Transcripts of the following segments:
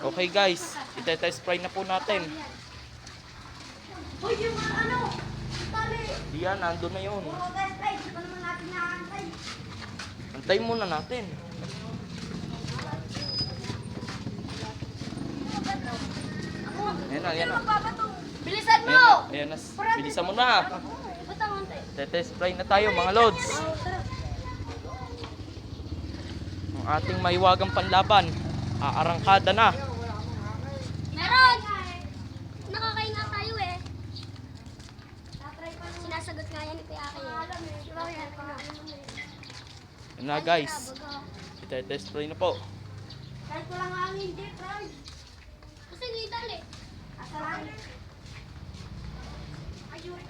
Okay guys, ite-test fry na po natin. Uy, yung ano, tali. Diyan, nandun na yun. Test fry, di pa naman natin naantay. Antayin muna natin. Ayan na, ayan na. Bilisan mo! Ayan na, bilisan mo na. Ba't ang antay? Ite-test fry na tayo mga lods. Ang ating maiwagang panlaban, aarangkada na. Meron! Nakakain na tayo eh. Sinasagot nga yan ni Kuya Aki. Diba yan? Ayan na guys, ite-test fry na po. Kahit walang hangin, di, try. Kasi nidal eh. Asahan. Ayun.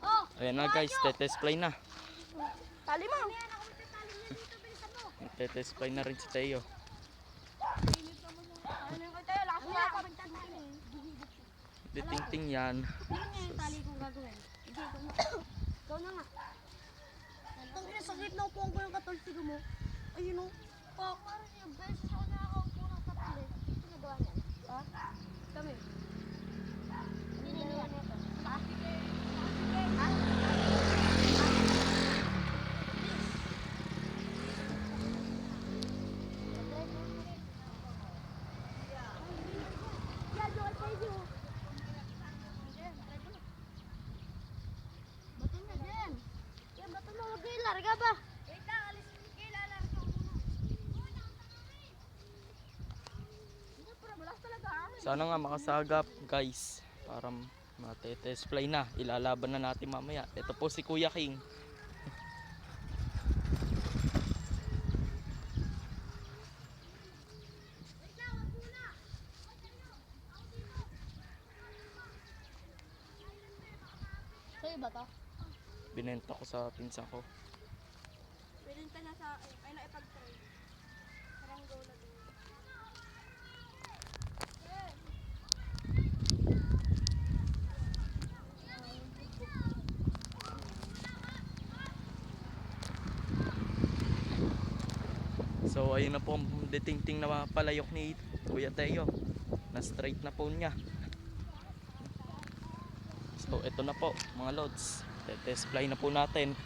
Oh, Ayan na guys, ite-test fry na. tali mo. Ite-test fry na rin si Teo. Ditingting yan. Tali kong gagawin. Ikaw na nga. Ang ina, sakit na upuan ko yung katultigo mo. Ayun o. Pak. Parang yung beses ako nakakaupo ng katuli. Ito nagawa niyan. Ha? Kami. Hindi nagawa nito. Ha? Ha? Bato na din. Kaya bato mo, huwag kayo larga ba? Wait lang, alis mo kayo, lalarga ko muna. Hindi, para malas talaga. Sana nga makasagap guys. Para mate-test fly na. Ilalaban na natin mamaya. Ito po si Kuya King. Sa'yo ba to? Binenta ko sa pinsan ko. Pilinta na sa akin. Ay, naipag-try. Parang go na din. So ayun na po ang detingting na palayok ni Kuya Teo. Na straight na po niya. So ito na po mga lods. Test fly na po natin.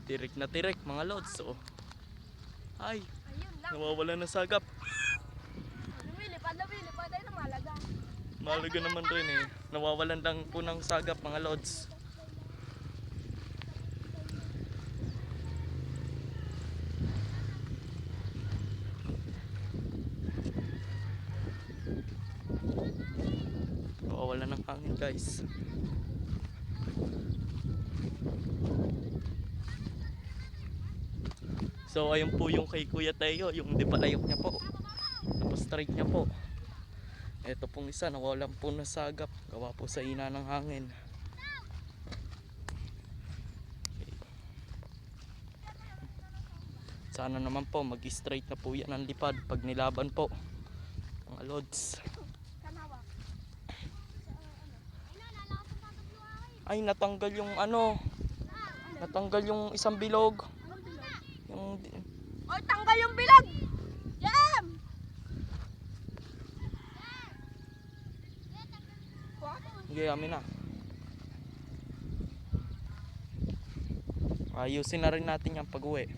Tirik na tirik mga lods. So ay, Ayun lang. nawawala na sagap. Lumilipad tayo ng malaga. Malaga naman rin eh. Nawawalan lang po ng sagap mga lods. Nawawalan ng hangin guys. So ayun po yung kay Kuya Teo, yung di palayok niya po. Tapos straight niya po. Ito pong isa, nawalan po na sagap. Gawa po sa ina ng hangin. Sana naman po mag-straight na po yan ang lipad pag nilaban po. Mga lods. Ay natanggal yung ano. Natanggal yung isang bilog. Yung Oy, tanggal yung bilag! Jam! gayamin na. Ayusin na rin natin yan pag-uwi.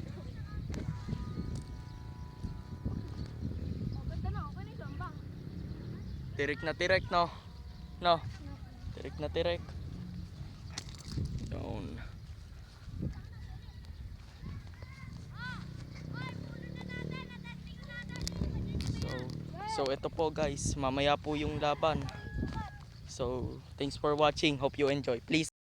Tirik na tirik no. No. Tirik na tirik. Down. So ito po guys, mamaya po yung laban. So thanks for watching. Hope you enjoy. Please